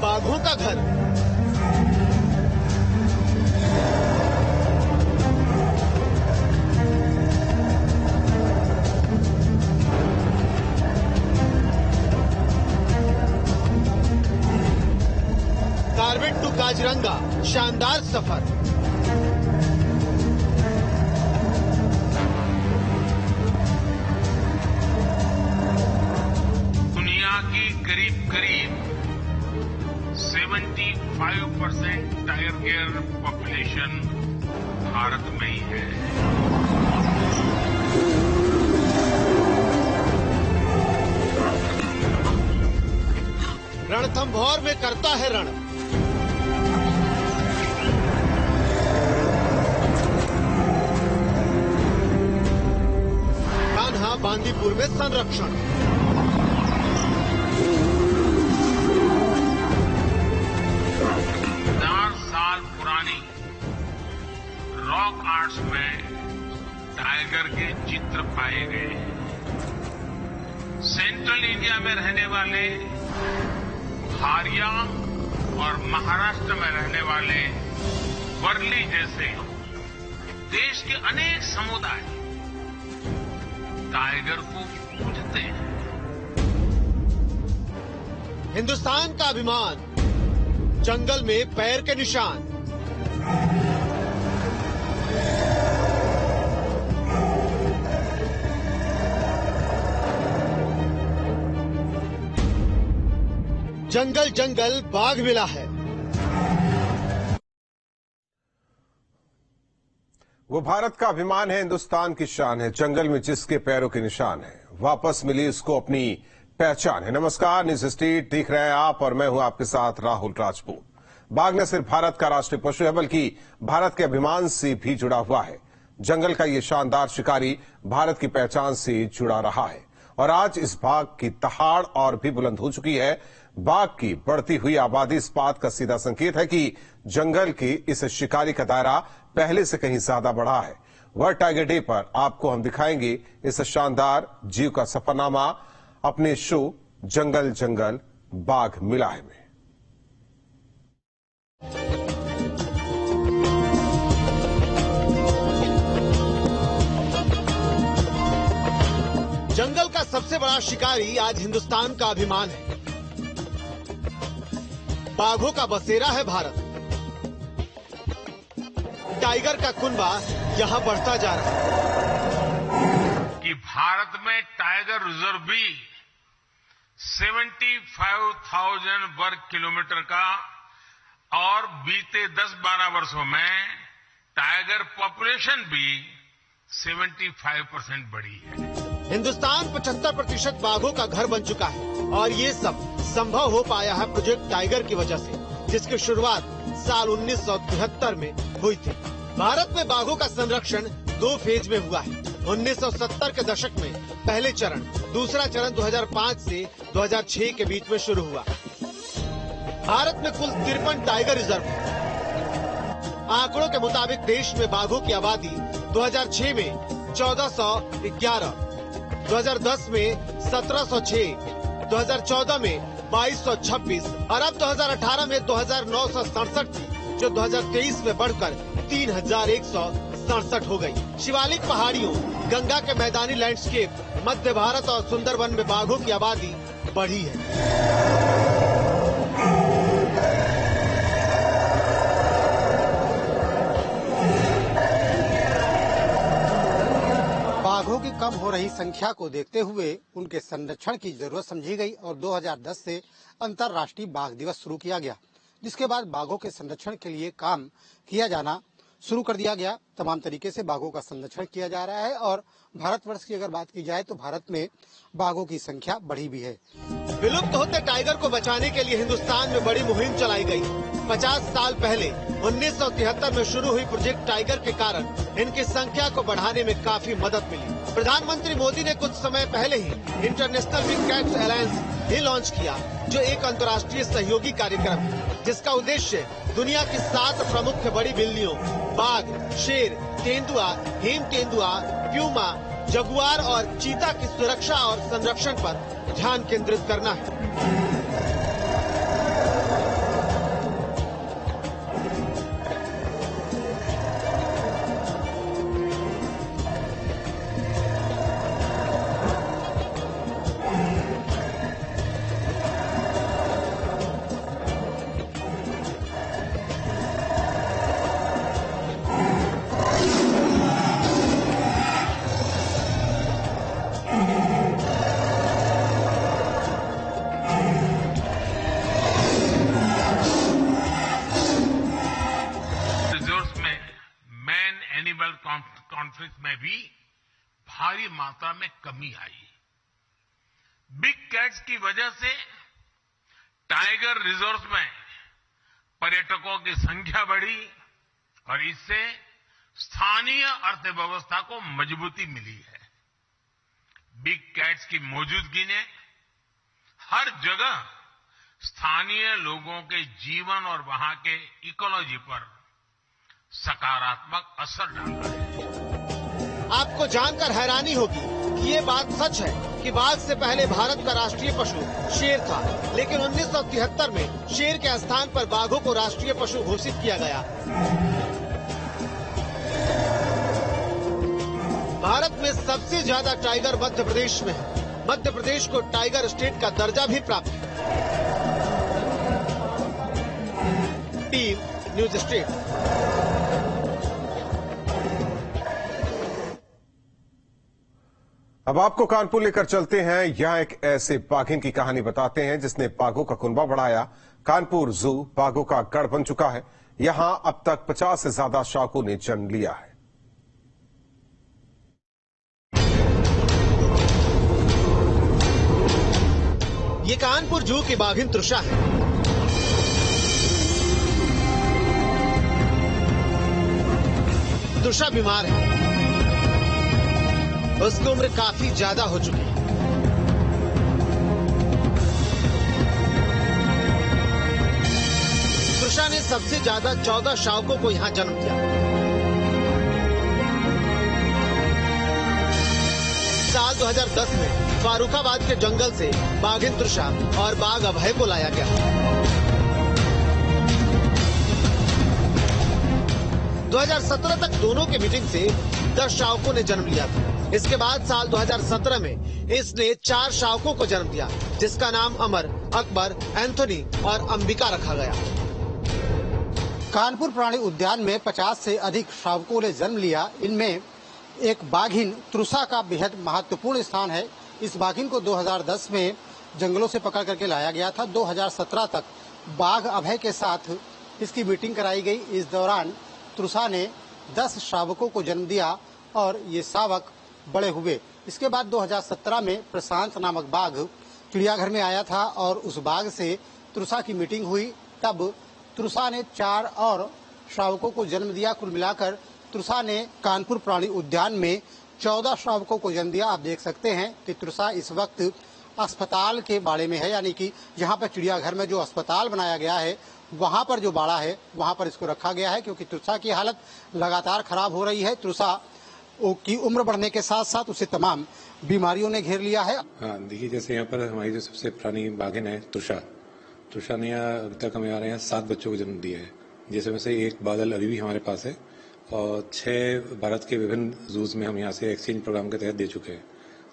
बाघों का घर। कार्बेट टू काजीरंगा, शानदार सफर। करीब 75% टाइगर पॉपुलेशन भारत में ही है। रणथंभौर में करता है रण। कान्हा बांदीपुर में संरक्षण। 4 साल पुरानी रॉक आर्ट्स में टाइगर के चित्र पाए गए। सेंट्रल इंडिया में रहने वाले, हारिया और महाराष्ट्र में रहने वाले वर्ली जैसे देश के अनेक समुदाय टाइगर को पूजते हैं। हिंदुस्तान का अभिमान, जंगल में पैर के निशान। जंगल जंगल बाघ मिला है। वो भारत का अभिमान है, हिंदुस्तान की शान है, जंगल में जिसके पैरों के निशान है, वापस मिली उसको अपनी पहचान है। नमस्कार, न्यूज स्ट्रीट देख रहे हैं आप और मैं हूं आपके साथ राहुल राजपूत। बाघ न सिर्फ भारत का राष्ट्रीय पशु है बल्कि भारत के अभिमान से भी जुड़ा हुआ है। जंगल का ये शानदार शिकारी भारत की पहचान से जुड़ा रहा है और आज इस बाघ की दहाड़ और भी बुलंद हो चुकी है। बाघ की बढ़ती हुई आबादी इस बात का सीधा संकेत है कि जंगल के इस शिकारी का दायरा पहले से कहीं ज्यादा बढ़ा है। वर्ल्ड टाइगर डे पर आपको हम दिखाएंगे इस शानदार जीव का सफरनामा अपने शो जंगल जंगल बाघ मिला है में। जंगल का सबसे बड़ा शिकारी आज हिंदुस्तान का अभिमान है। बाघों का बसेरा है भारत। टाइगर का कुनबा यहां बढ़ता जा रहा है कि भारत में टाइगर रिजर्व भी 75,000 वर्ग किलोमीटर का और बीते 10-12 वर्षों में टाइगर पॉपुलेशन भी 75% बढ़ी है। हिंदुस्तान 75% बाघों का घर बन चुका है और ये सब संभव हो पाया है प्रोजेक्ट टाइगर की वजह से, जिसकी शुरुआत साल 1973 में हुई थी। भारत में बाघों का संरक्षण 2 फेज में हुआ है। 1970 के दशक में पहले चरण, दूसरा चरण 2005 से 2006 के बीच में शुरू हुआ। भारत में कुल 53 टाइगर रिजर्व है। आंकड़ों के मुताबिक देश में बाघों की आबादी 2006 में 1411, 2010 में 1706, 2014 में 2226 और अब 2018 में 2967 थी, जो 2023 में बढ़कर 3167 हो गई। शिवालिक पहाड़ियों, गंगा के मैदानी लैंडस्केप, मध्य भारत और सुंदरवन में बाघों की आबादी बढ़ी है। बाघों की कम हो रही संख्या को देखते हुए उनके संरक्षण की जरूरत समझी गई और 2010 से अंतर्राष्ट्रीय बाघ दिवस शुरू किया गया, जिसके बाद बाघों के संरक्षण के लिए काम किया जाना शुरू कर दिया गया। तमाम तरीके से बाघों का संरक्षण किया जा रहा है और भारतवर्ष की अगर बात की जाए तो भारत में बाघों की संख्या बढ़ी भी है। विलुप्त होते टाइगर को बचाने के लिए हिंदुस्तान में बड़ी मुहिम चलाई गई। 50 साल पहले 1973 में शुरू हुई प्रोजेक्ट टाइगर के कारण इनकी संख्या को बढ़ाने में काफी मदद मिली। प्रधानमंत्री मोदी ने कुछ समय पहले ही इंटरनेशनल बिग कैट्स अलायंस भी लॉन्च किया, जो एक अंतर्राष्ट्रीय सहयोगी कार्यक्रम है, जिसका उद्देश्य दुनिया की 7 प्रमुख बड़ी बिल्लियों बाघ, शेर, तेंदुआ, हिम तेंदुआ, प्यूमा, जगुआर और चीता की सुरक्षा और संरक्षण पर ध्यान केंद्रित करना है। एनिमल कॉन्फ्लिक्ट में भी भारी मात्रा में कमी आई। बिग कैट्स की वजह से टाइगर रिजर्व में पर्यटकों की संख्या बढ़ी और इससे स्थानीय अर्थव्यवस्था को मजबूती मिली है। बिग कैट्स की मौजूदगी ने हर जगह स्थानीय लोगों के जीवन और वहां के इकोलॉजी पर सकारात्मक असर डाला है। आपको जानकर हैरानी होगी कि ये बात सच है कि बाघ से पहले भारत का राष्ट्रीय पशु शेर था, लेकिन 1973 में शेर के स्थान पर बाघों को राष्ट्रीय पशु घोषित किया गया। भारत में सबसे ज्यादा टाइगर मध्य प्रदेश में है। मध्य प्रदेश को टाइगर स्टेट का दर्जा भी प्राप्त है। Team news state. अब आपको कानपुर लेकर चलते हैं। यहाँ एक ऐसे बाघिन की कहानी बताते हैं जिसने बाघों का कुनबा बढ़ाया। कानपुर जू बाघों का गढ़ बन चुका है। यहाँ अब तक 50 से ज्यादा शावकों ने जन्म लिया है। ये कानपुर जू की बाघिन तृषा है। तृषा बीमार है। उसकी उम्र काफी ज्यादा हो चुकी है। तृषा ने सबसे ज्यादा 14 शावकों को यहाँ जन्म दिया। साल 2010 में फारुखाबाद के जंगल से बाघिन तृषा और बाघ अभय को लाया गया। 2017 तक दोनों के मीटिंग से 10 शावकों ने जन्म लिया था। इसके बाद साल 2017 में इसने 4 शावकों को जन्म दिया, जिसका नाम अमर, अकबर, एंथोनी और अंबिका रखा गया। कानपुर प्राणी उद्यान में 50 से अधिक शावकों ने जन्म लिया। इनमें एक बाघिन तृषा का बेहद महत्वपूर्ण स्थान है। इस बाघिन को 2010 में जंगलों से पकड़ करके लाया गया था। 2017 तक बाघ अभय के साथ इसकी मीटिंग कराई गई। इस दौरान तृषा ने 10 शावकों को जन्म दिया और ये शावक बड़े हुए। इसके बाद 2017 में प्रशांत नामक बाघ चिड़ियाघर में आया था और उस बाघ से तृषा की मीटिंग हुई। तब तृषा ने 4 और शावकों को जन्म दिया। कुल मिलाकर तृषा ने कानपुर प्राणी उद्यान में 14 शावकों को जन्म दिया। आप देख सकते हैं कि तृषा इस वक्त अस्पताल के बाड़े में है, यानी कि यहाँ पर चिड़ियाघर में जो अस्पताल बनाया गया है वहाँ पर जो बाड़ा है वहाँ पर इसको रखा गया है, क्योंकि तृषा की हालत लगातार खराब हो रही है। तृषा की उम्र बढ़ने के साथ साथ उसे तमाम बीमारियों ने घेर लिया है। हाँ, देखिए जैसे यहाँ पर हमारी जो सबसे पुरानी बाघिन है तृषा ने अभी तक हमारे यहाँ 7 बच्चों को जन्म दिया है, जिसमें से एक बादल अभी भी हमारे पास है और 6 भारत के विभिन्न जूज में हम यहाँ से एक्सचेंज प्रोग्राम के तहत दे चुके हैं।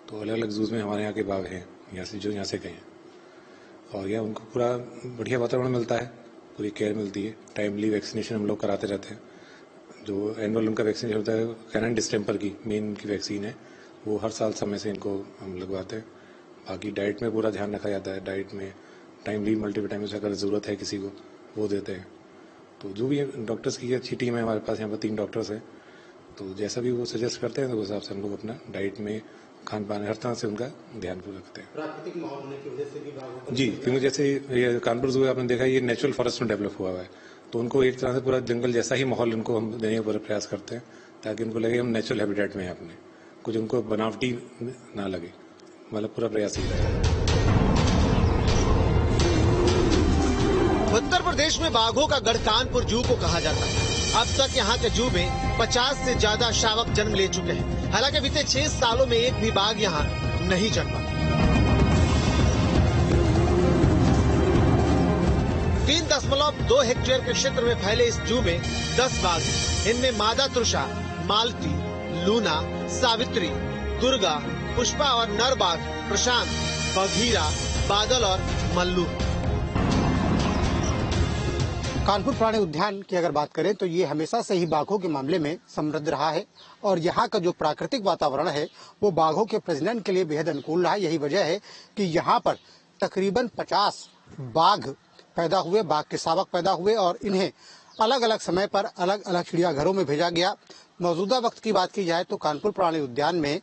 तो अलग अलग जूज में हमारे यहाँ के बाघ हैं यहाँ से जो यहाँ से गए हैं और यह उनको पूरा बढ़िया वातावरण मिलता है, पूरी केयर मिलती है। टाइमली वैक्सीनेशन हम लोग कराते रहते हैं। जो एनुअल उनका वैक्सीनेशन होता है कैनन डिस्टेम्पर की मेन इनकी वैक्सीन है, वो हर साल समय से इनको हम लगवाते हैं। बाकी डाइट में पूरा ध्यान रखा जाता है। डाइट में टाइमली मल्टीविटामिन अगर ज़रूरत है किसी को वो देते हैं। तो जो भी डॉक्टर्स की अच्छी टीम है हमारे पास, यहाँ पर 3 डॉक्टर्स हैं, तो जैसा भी वो सजेस्ट करते हैं तो उस हिसाब से हम लोग अपना डाइट में खान पान हर तरह से उनका ध्यान पूरा रखते हैं। प्राकृतिक माहौल होने की वजह से भी जी, क्योंकि जैसे ये कानपुर जू आपने देखा ये नेचुरल फॉरेस्ट में डेवलप हुआ है, तो उनको एक तरह से पूरा जंगल जैसा ही माहौल उनको हम देने का पूरा प्रयास करते हैं ताकि उनको लगे हम नेचुरल हैबिटेट में हैं अपने, कुछ उनको बनावटी ना लगे, मतलब पूरा प्रयास ही रहेगा। उत्तर प्रदेश में बाघों का गढ़ कानपुर जू को कहा जाता है। अब तक यहाँ के जू में 50 से ज्यादा शावक जन्म ले चुके हैं। हालांकि बीते 6 सालों में एक भी बाघ यहाँ नहीं जन्मा। 3.2 हेक्टेयर के क्षेत्र में फैले इस जू में 10 बाघ हैं। इनमें मादा तृषा, मालती, लूना, सावित्री, दुर्गा, पुष्पा और नर बाघ प्रशांत, बघीरा, बादल और मल्लू। कानपुर प्राणी उद्यान की अगर बात करें तो ये हमेशा से ही बाघों के मामले में समृद्ध रहा है और यहाँ का जो प्राकृतिक वातावरण है वो बाघों के प्रजनन के लिए बेहद अनुकूल रहा है। यही वजह है कि यहाँ पर तकरीबन 50 बाघ पैदा हुए, बाघ के शावक पैदा हुए और इन्हें अलग अलग समय पर अलग अलग चिड़ियाघरों में भेजा गया। मौजूदा वक्त की बात की जाए तो कानपुर प्राणी उद्यान में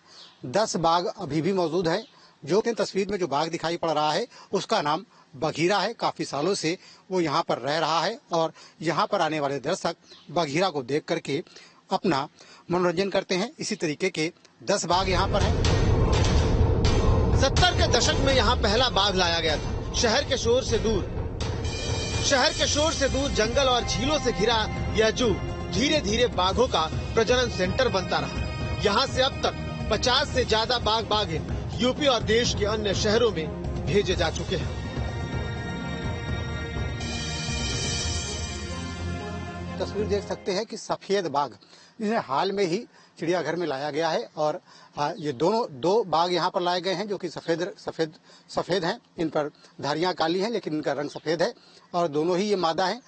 10 बाघ अभी भी मौजूद है। जो कि तस्वीर में जो बाघ दिखाई पड़ रहा है उसका नाम बघीरा है। काफी सालों से वो यहाँ पर रह रहा है और यहाँ पर आने वाले दर्शक बघीरा को देख करके अपना मनोरंजन करते हैं। इसी तरीके के 10 बाघ यहाँ पर हैं। 70 के दशक में यहाँ पहला बाघ लाया गया था। शहर के शोर से दूर जंगल और झीलों से घिरा यह जू धीरे धीरे बाघों का प्रजनन सेंटर बनता रहा। यहाँ से अब तक 50 से ज्यादा बाघिन यूपी और देश के अन्य शहरों में भेजे जा चुके हैं। तस्वीर देख सकते हैं कि सफेद बाघ इन्हें हाल में ही चिड़ियाघर में लाया गया है और ये दो बाघ यहाँ पर लाए गए हैं जो कि सफेद हैं। इन पर धारियां काली हैं लेकिन इनका रंग सफेद है और दोनों ही ये मादा हैं।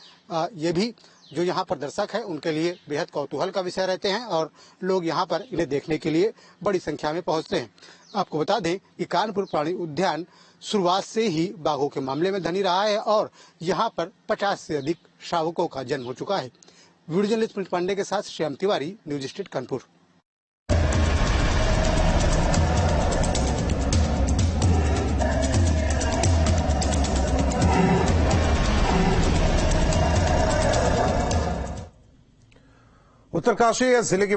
ये भी जो यहाँ पर दर्शक हैं उनके लिए बेहद कौतूहल का विषय रहते हैं और लोग यहाँ पर इन्हें देखने के लिए बड़ी संख्या में पहुँचते हैं। आपको बता दें कि कानपुर प्राणी उद्यान शुरुआत से ही बाघों के मामले में धनी रहा है और यहाँ पर 50 से अधिक शावकों का जन्म हो चुका है। वीडियो जर्नलिस्ट प्रिंस पांडे के साथ श्याम तिवारी, न्यूज स्टेट कानपुर। उत्तरकाशी जिले की